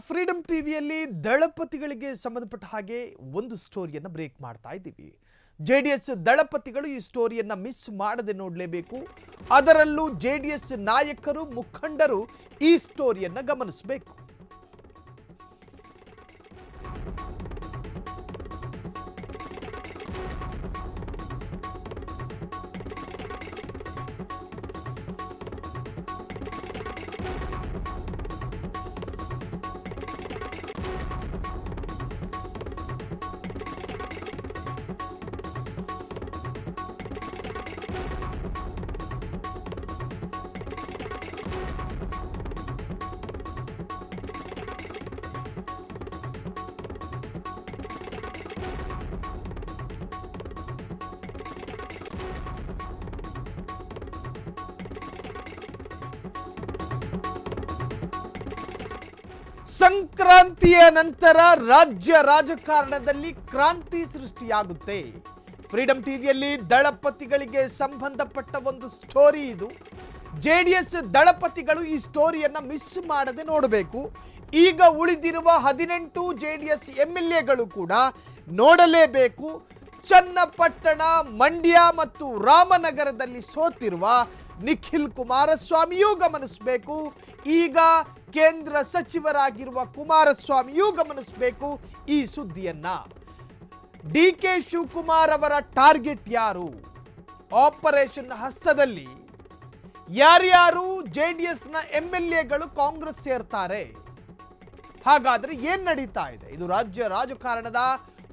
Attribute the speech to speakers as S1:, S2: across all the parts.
S1: Freedom ಟಿವಿಯಲ್ಲಿ ದಳಪತಿಗಳಿಗೆ ಸಂಬಂಧಪಟ್ಟ ಹಾಗೆ ಒಂದು ಸ್ಟೋರಿಯನ್ನು ಬ್ರೇಕ್ ಮಾಡ್ತಾ ಇದ್ದೀವಿ. ಜೆಡಿಎಸ್ ದಳಪತಿಗಳು ಈ ಸ್ಟೋರಿಯನ್ನು ಮಿಸ್ ಮಾಡದೆ ನೋಡಲೇಬೇಕು. ಅದರಲ್ಲೂ ಜೆಡಿಎಸ್ ನಾಯಕರು ಮುಖಂಡರು ಈ ಸ್ಟೋರಿಯನ್ನು ಗಮನಿಸಬೇಕು. ಸಂಕ್ರಾಂತಿಯ ನಂತರ ರಾಜ್ಯ ರಾಜಕಾರಣದಲ್ಲಿ ಕ್ರಾಂತಿ ಸೃಷ್ಟಿಯಾಗುತ್ತೆ. ಫ್ರೀಡಂ ಟಿವಿಯಲ್ಲಿ ದಳಪತಿಗಳಿಗೆ ಸಂಬಂಧಪಟ್ಟ ಒಂದು ಸ್ಟೋರಿ ಇದು. ಜೆಡಿಎಸ್ ದಳಪತಿಗಳು ಈ ಸ್ಟೋರಿಯನ್ನ ಮಿಸ್ ಮಾಡದೆ ನೋಡಬೇಕು. ಈಗ ಉಳಿದಿರುವ 18 ಜೆಡಿಎಸ್ ಎಂಎಲ್ಎಗಳು ಕೂಡ ನೋಡಲೇಬೇಕು. ಚನ್ನಪಟ್ಟಣ, ಮಂಡ್ಯ ಮತ್ತು ರಾಮನಗರದಲ್ಲಿ ಸೋತಿರುವ ನಿಖಿಲ್ ಕುಮಾರಸ್ವಾಮಿಯೂ ಗಮನಿಸಬೇಕು. ಈಗ ಕೇಂದ್ರ ಸಚಿವರಾಗಿರುವ ಕುಮಾರಸ್ವಾಮಿಯೂ ಗಮನಿಸಬೇಕು ಈ ಸುದ್ದಿಯನ್ನ. ಡಿಕೆ ಶಿವಕುಮಾರ್ ಅವರ ಟಾರ್ಗೆಟ್ ಯಾರು? ಆಪರೇಷನ್ ಹಸ್ತದಲ್ಲಿ ಯಾರ್ಯಾರು ಜೆಡಿಎಸ್ನ ಎಂಎಲ್ಎಗಳು ಕಾಂಗ್ರೆಸ್ ಸೇರ್ತಾರೆ? ಹಾಗಾದ್ರೆ ಏನ್ ನಡೀತಾ ಇದೆ? ಇದು ರಾಜ್ಯ ರಾಜಕಾರಣದ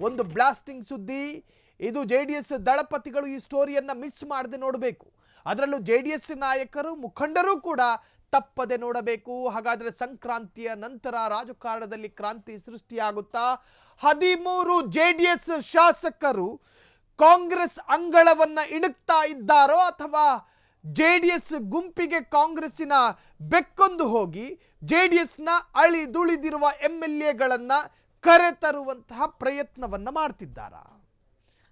S1: ಒಂದು ಬ್ಲಾಸ್ಟಿಂಗ್ ಸುದ್ದಿ. ಇದು ಜೆಡಿಎಸ್ ದಳಪತಿಗಳು ಈ ಸ್ಟೋರಿಯನ್ನ ಮಿಸ್ ಮಾಡದೆ ನೋಡಬೇಕು. ಅದರಲ್ಲೂ ಜೆಡಿಎಸ್ ನಾಯಕರು ಮುಖಂಡರು ಕೂಡ ತಪ್ಪದೆ ನೋಡಬೇಕು. ಹಾಗಾದ್ರೆ ಸಂಕ್ರಾಂತಿಯ ನಂತರ ರಾಜಕಾರಣದಲ್ಲಿ ಕ್ರಾಂತಿ ಸೃಷ್ಟಿಯಾಗುತ್ತಾ? 13 ಜೆಡಿಎಸ್ ಶಾಸಕರು ಕಾಂಗ್ರೆಸ್ ಅಂಗಳವನ್ನ ಇಣುಕ್ತಾ ಇದ್ದಾರೋ ಅಥವಾ ಜೆಡಿಎಸ್ ಗುಂಪಿಗೆ ಕಾಂಗ್ರೆಸ್ಸಿನ ಬೆಕ್ಕೊಂದು ಹೋಗಿ ಜೆಡಿಎಸ್ನ ಅಳಿದುಳಿದಿರುವ ಎಂಎಲ್ಎಗಳನ್ನ ಕರೆತರುವಂತಹ ಪ್ರಯತ್ನವನ್ನ ಮಾಡ್ತಿದ್ದಾರಾ?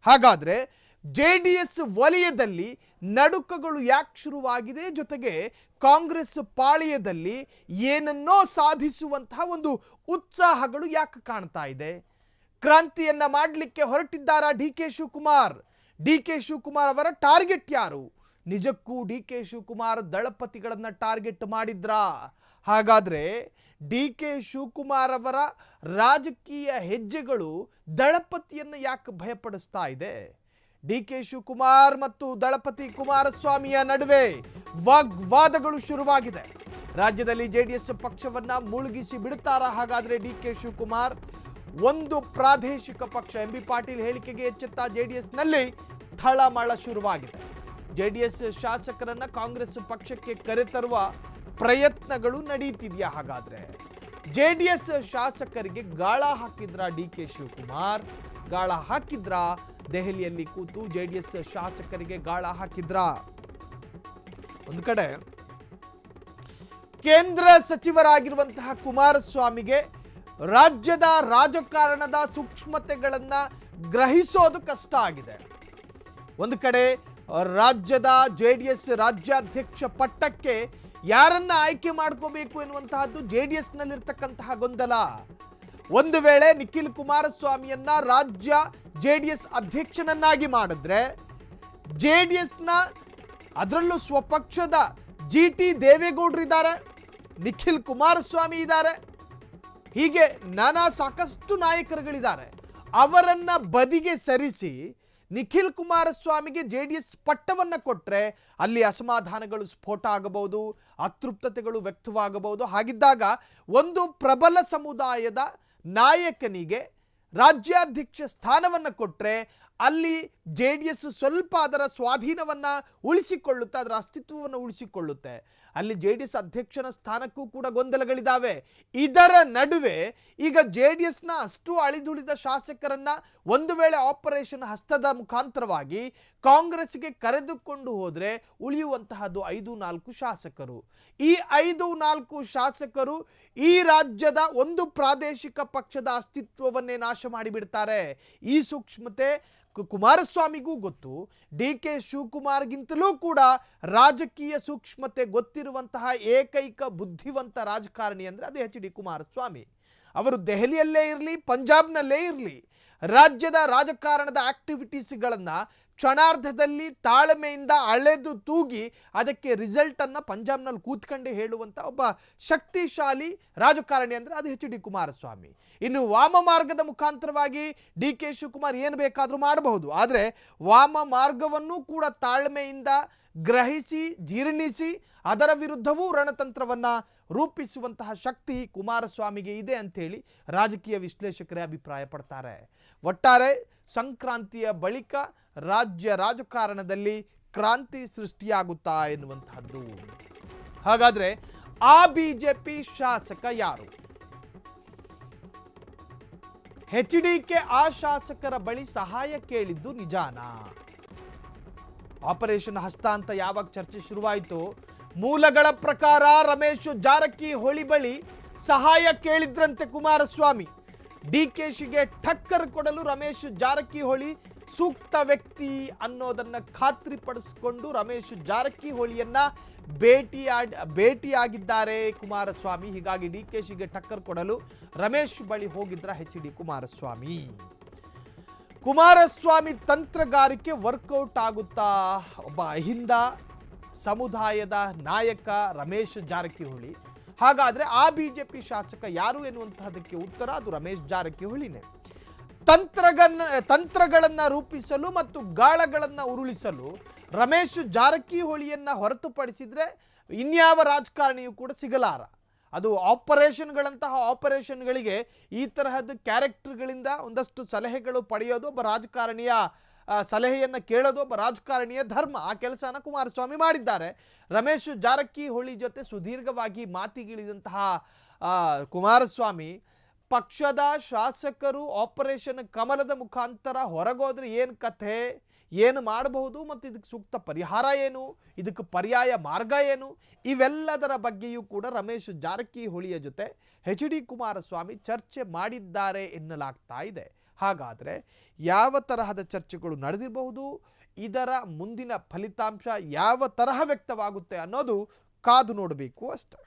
S1: ಹಾಗಾದ್ರೆ ಜೆಡಿಎಸ್ ವಲಯದಲ್ಲಿ ನಡುಕಗಳು ಯಾಕೆ ಶುರುವಾಗಿದೆ? ಜೊತೆಗೆ ಕಾಂಗ್ರೆಸ್ ಪಾಳೆಯದಲ್ಲಿ ಏನನ್ನೋ ಸಾಧಿಸುವಂತಹ ಒಂದು ಉತ್ಸಾಹಗಳು ಯಾಕೆ ಕಾಣ್ತಾ ಇದೆ? ಕ್ರಾಂತಿಯನ್ನ ಮಾಡಲಿಕ್ಕೆ ಹೊರಟಿದ್ದಾರಾ ಡಿಕೆ ಶಿವಕುಮಾರ್? ಡಿಕೆ ಶಿವಕುಮಾರ್ ಅವರ ಟಾರ್ಗೆಟ್ ಯಾರು? ನಿಜಕ್ಕೂ ಡಿಕೆ ಶಿವಕುಮಾರ್ ದಳಪತಿಗಳನ್ನ ಟಾರ್ಗೆಟ್ ಮಾಡಿದ್ರಾ? ಹಾಗಾದ್ರೆ ಡಿಕೆ ಶಿವಕುಮಾರ್ ಅವರ ರಾಜಕೀಯ ಹೆಜ್ಜೆಗಳು ದಳಪತಿಯನ್ನ ಯಾಕೆ ಭಯಪಡಿಸ್ತಾ ಇದೆ? ಡಿಕೆ ಶಿವಕುಮಾರ್ ಮತ್ತು ದಳಪತಿ ಕುಮಾರಸ್ವಾಮಿಯ ನಡುವೆ ವಾಗ್ವಾದಗಳು ಶುರುವಾಗಿದೆ. ರಾಜ್ಯದಲ್ಲಿ ಜೆಡಿಎಸ್ ಪಕ್ಷವನ್ನ ಮುಳುಗಿಸಿ ಬಿಡುತ್ತಾರಾ ಹಾಗಾದ್ರೆ ಡಿಕೆ ಶಿವಕುಮಾರ್? ಒಂದು ಪ್ರಾದೇಶಿಕ ಪಕ್ಷ ಎಂಬಿ ಪಾಟೀಲ್ ಹೇಳಿಕೆಗೆ ಎಚ್ಚೆತ್ತ ಜೆಡಿಎಸ್ನಲ್ಲಿ ಥಳಮಳ ಶುರುವಾಗಿದೆ. ಜೆಡಿಎಸ್ ಶಾಸಕರನ್ನ ಕಾಂಗ್ರೆಸ್ ಪಕ್ಷಕ್ಕೆ ಕರೆತರುವ ಪ್ರಯತ್ನಗಳು ನಡೀತಿದೆಯಾ? ಹಾಗಾದ್ರೆ ಜೆಡಿಎಸ್ ಶಾಸಕರಿಗೆ ಗಾಳ ಹಾಕಿದ್ರ ಡಿಕೆ ಶಿವಕುಮಾರ್? ಗಾಳ ಹಾಕಿದ್ರ? ದೆಹಲಿಯಲ್ಲಿ ಕೂತು ಜೆಡಿಎಸ್ ಶಾಸಕರಿಗೆ ಗಾಳ ಹಾಕಿದ್ರ? ಒಂದು ಕಡೆ ಕೇಂದ್ರ ಸಚಿವರಾಗಿರುವಂತಹ ಕುಮಾರಸ್ವಾಮಿಗೆ ರಾಜ್ಯದ ರಾಜಕಾರಣದ ಸೂಕ್ಷ್ಮತೆಗಳನ್ನ ಗ್ರಹಿಸೋದು ಕಷ್ಟ ಆಗಿದೆ. ಒಂದು ಕಡೆ ರಾಜ್ಯದ ಜೆಡಿಎಸ್ ರಾಜ್ಯಾಧ್ಯಕ್ಷ ಪಟ್ಟಕ್ಕೆ ಯಾರನ್ನ ಆಯ್ಕೆ ಮಾಡ್ಕೋಬೇಕು ಎನ್ನುವಂತಹದ್ದು ಜೆಡಿಎಸ್ನಲ್ಲಿರ್ತಕ್ಕಂತಹ ಗೊಂದಲ. ಒಂದು ವೇಳೆ ನಿಖಿಲ್ ಕುಮಾರಸ್ವಾಮಿಯನ್ನ ರಾಜ್ಯ ಜೆಡಿಎಸ್ ಅಧ್ಯಕ್ಷನನ್ನಾಗಿ ಮಾಡಿದ್ರೆ ಜೆಡಿಎಸ್ನ ಅದರಲ್ಲೂ ಸ್ವಪಕ್ಷದ ಜಿಟಿ ದೇವೇಗೌಡರು ಇದ್ದಾರೆ, ನಿಖಿಲ್ ಕುಮಾರಸ್ವಾಮಿ ಇದ್ದಾರೆ, ಹೀಗೆ ಸಾಕಷ್ಟು ನಾಯಕರುಗಳಿದ್ದಾರೆ. ಅವರನ್ನ ಬದಿಗೆ ಸರಿಸಿ ನಿಖಿಲ್ ಕುಮಾರಸ್ವಾಮಿಗೆ ಜೆಡಿಎಸ್ ಪಟ್ಟವನ್ನ ಕೊಟ್ರೆ ಅಲ್ಲಿ ಅಸಮಾಧಾನಗಳು ಸ್ಫೋಟ ಆಗಬಹುದು, ಅತೃಪ್ತತೆಗಳು ವ್ಯಕ್ತವಾಗಬಹುದು. ಹಾಗಿದ್ದಾಗ ಒಂದು ಪ್ರಬಲ ಸಮುದಾಯದ ನಾಯಕನಿಗೆ ರಾಜ್ಯಾಧ್ಯಕ್ಷ ಸ್ಥಾನವನ್ನು ಕೊಟ್ಟರೆ ಅಲ್ಲಿ ಜೆಡಿಎಸ್ ಸ್ವಲ್ಪ ಅದರ ಸ್ವಾಧೀನವನ್ನು ಉಳಿಸಿಕೊಳ್ಳುತ್ತೆ, ಅದರ ಅಸ್ತಿತ್ವವನ್ನು ಉಳಿಸಿಕೊಳ್ಳುತ್ತೆ. ಅಲ್ಲಿ ಜೆಡಿಎಸ್ ಅಧ್ಯಕ್ಷನ ಸ್ಥಾನಕ್ಕೂ ಕೂಡ ಗೊಂದಲಗಳಿದ್ದಾವೆ. ಇದರ ನಡುವೆ ಈಗ ಜೆಡಿಎಸ್ನ ಅಷ್ಟು ಅಳಿದುಳಿದ ಶಾಸಕರನ್ನ ಒಂದು ವೇಳೆ ಆಪರೇಷನ್ ಹಸ್ತದ ಮುಖಾಂತರವಾಗಿ ಕಾಂಗ್ರೆಸ್ಗೆ ಕರೆದುಕೊಂಡು ಹೋದರೆ ಉಳಿಯುವಂತಹದ್ದು 5-4 ಶಾಸಕರು. ಈ 5-4 ಶಾಸಕರು ಈ ರಾಜ್ಯದ ಒಂದು ಪ್ರಾದೇಶಿಕ ಪಕ್ಷದ ಅಸ್ತಿತ್ವವನ್ನೇ ನಾಶ ಮಾಡಿಬಿಡ್ತಾರೆ. ಈ ಸೂಕ್ಷ್ಮತೆ ಕುಮಾರಸ್ವಾಮಿಗೂ ಗೊತ್ತು. ಡಿಕೆ ಶಿವಕುಮಾರ್ಗಿಂತಲೂ ಕೂಡ ರಾಜಕೀಯ ಸೂಕ್ಷ್ಮತೆ ಗೊತ್ತಿರುವಂತಹ ಏಕೈಕ ಬುದ್ಧಿವಂತ ರಾಜಕಾರಣಿ ಅಂದ್ರೆ ಅದು ಎಚ್ ಡಿ ಕುಮಾರಸ್ವಾಮಿ. ಅವರು ದೆಹಲಿಯಲ್ಲೇ ಇರಲಿ, ಪಂಜಾಬ್ನಲ್ಲೇ ಇರಲಿ, ರಾಜ್ಯದ ರಾಜಕಾರಣದ ಆಕ್ಟಿವಿಟೀಸ್ಗಳನ್ನು ಕ್ಷಣಾರ್ಧದಲ್ಲಿ ತಾಳ್ಮೆಯಿಂದ ಅಳೆದು ತೂಗಿ ಅದಕ್ಕೆ ರಿಸಲ್ಟನ್ನು ಪಂಜಾಬ್ನಲ್ಲಿ ಕೂತ್ಕೊಂಡೇ ಹೇಳುವಂಥ ಒಬ್ಬ ಶಕ್ತಿಶಾಲಿ ರಾಜಕಾರಣಿ ಅಂದರೆ ಅದು ಎಚ್ ಡಿ ಕುಮಾರಸ್ವಾಮಿ. ಇನ್ನು ವಾಮ ಮಾರ್ಗದ ಮುಖಾಂತರವಾಗಿ ಡಿ ಕೆ ಶಿವಕುಮಾರ್ ಏನು ಬೇಕಾದರೂ ಮಾಡಬಹುದು. ಆದರೆ ವಾಮ ಮಾರ್ಗವನ್ನು ಕೂಡ ತಾಳ್ಮೆಯಿಂದ ಗ್ರಹಿಸಿ ಜೀರ್ಣಿಸಿ ಅದರ ವಿರುದ್ಧವೂ ರಣತಂತ್ರವನ್ನು ರೂಪಿಸುವಂತಹ ಶಕ್ತಿ ಕುಮಾರಸ್ವಾಮಿಗೆ ಇದೆ ಅಂಥೇಳಿ ರಾಜಕೀಯ ವಿಶ್ಲೇಷಕರೇ ಅಭಿಪ್ರಾಯ ಪಡ್ತಾರೆ. ಒಟ್ಟಾರೆ ಸಂಕ್ರಾಂತಿಯ ಬಳಿಕ ರಾಜ್ಯ ರಾಜಕಾರಣದಲ್ಲಿ ಕ್ರಾಂತಿ ಸೃಷ್ಟಿಯಾಗುತ್ತಾ ಎನ್ನುವಂತಹದ್ದು. ಹಾಗಾದ್ರೆ ಆ ಬಿಜೆಪಿ ಶಾಸಕ ಯಾರು? ಎಚ್ಡಿಕೆ ಆ ಶಾಸಕರ ಬಳಿ ಸಹಾಯ ಕೇಳಿದ್ದು ನಿಜಾನಾ? ಆಪರೇಷನ್ ಹಸ್ತ ಅಂತ ಯಾವಾಗ ಚರ್ಚೆ ಶುರುವಾಯಿತು, ಮೂಲಗಳ ಪ್ರಕಾರ ರಮೇಶ್ ಜಾರಕಿಹೊಳಿ ಬಳಿ ಸಹಾಯ ಕೇಳಿದ್ರಂತೆ ಕುಮಾರಸ್ವಾಮಿ. ಡಿಕೆಶಿಗೆ ಟಕ್ಕರ್ ಕೊಡಲು ರಮೇಶ್ ಜಾರಕಿಹೊಳಿ ಸೂಕ್ತ ವ್ಯಕ್ತಿ ಅನ್ನೋದನ್ನ ಖಾತ್ರಿಪಡಿಸಿಕೊಂಡು ರಮೇಶ್ ಜಾರಕಿಹೊಳಿಯನ್ನ ಭೇಟಿಯಾಗಿದ್ದಾರೆ ಕುಮಾರಸ್ವಾಮಿ. ಹೀಗಾಗಿ ಡಿಕೆಶಿಗೆ ಟಕ್ಕರ್ ಕೊಡಲು ರಮೇಶ್ ಬಳಿ ಹೋಗಿದ್ರ ಎಚ್ ಡಿ ಕುಮಾರಸ್ವಾಮಿ. ಕುಮಾರಸ್ವಾಮಿ ತಂತ್ರಗಾರಿಕೆ ವರ್ಕೌಟ್ ಆಗುತ್ತಾ? ಒಬ್ಬ ಅಹಿಂದ ಸಮುದಾಯದ ನಾಯಕ ರಮೇಶ್ ಜಾರಕಿಹೊಳಿ. ಹಾಗಾದ್ರೆ ಆ ಬಿಜೆಪಿ ಶಾಸಕ ಯಾರು ಎನ್ನುವಂತಹದಕ್ಕೆ ಉತ್ತರ ಅದು ರಮೇಶ್ ಜಾರಕಿಹೊಳಿನೇ. ತಂತ್ರಗಳನ್ನು ರೂಪಿಸಲು ಮತ್ತು ಗಾಳಗಳನ್ನು ಉರುಳಿಸಲು ರಮೇಶ್ ಜಾರಕಿಹೊಳಿಯನ್ನ ಹೊರತುಪಡಿಸಿದ್ರೆ ಇನ್ಯಾವ ರಾಜಕಾರಣಿಯೂ ಕೂಡ ಸಿಗಲಾರ. ಅದು ಆಪರೇಷನ್ಗಳಂತಹ ಆಪರೇಷನ್ಗಳಿಗೆ ಈ ತರಹದ ಕ್ಯಾರೆಕ್ಟರ್ಗಳಿಂದ ಒಂದಷ್ಟು ಸಲಹೆಗಳು ಪಡೆಯೋದು ಒಬ್ಬ ರಾಜಕಾರಣಿಯ ಸಲಹೆಯನ್ನು ಕೇಳೋದು ಒಬ್ಬ ರಾಜಕಾರಣಿಯ ಧರ್ಮ. ಆ ಕೆಲಸನ ಕುಮಾರಸ್ವಾಮಿ ಮಾಡಿದ್ದಾರೆ. ರಮೇಶ್ ಜಾರಕಿಹೊಳಿ ಜೊತೆ ಸುದೀರ್ಘವಾಗಿ ಮಾತಿಗಿಳಿದಂತಹ ಕುಮಾರಸ್ವಾಮಿ ಪಕ್ಷದ ಶಾಸಕರು ಆಪರೇಷನ್ ಕಮಲದ ಮುಖಾಂತರ ಹೊರಗೋದ್ರೆ ಏನು ಕಥೆ, ಏನು ಮಾಡಬಹುದು ಮತ್ತು ಇದಕ್ಕೆ ಸೂಕ್ತ ಪರಿಹಾರ ಏನು, ಇದಕ್ಕೆ ಪರ್ಯಾಯ ಮಾರ್ಗ ಏನು, ಇವೆಲ್ಲದರ ಬಗ್ಗೆಯೂ ಕೂಡ ರಮೇಶ್ ಜಾರಕಿಹೊಳಿಯ ಜೊತೆ ಎಚ್ ಡಿ ಕುಮಾರಸ್ವಾಮಿ ಚರ್ಚೆ ಮಾಡಿದ್ದಾರೆ ಎನ್ನಲಾಗ್ತಾ ಇದೆ. ಹಾಗಾದರೆ ಯಾವ ತರಹದ ಚರ್ಚೆಗಳು ನಡೆದಿರಬಹುದು, ಇದರ ಮುಂದಿನ ಫಲಿತಾಂಶ ಯಾವ ತರಹ ವ್ಯಕ್ತವಾಗುತ್ತೆ ಅನ್ನೋದು ಕಾದು ನೋಡಬೇಕು ಅಷ್ಟೇ.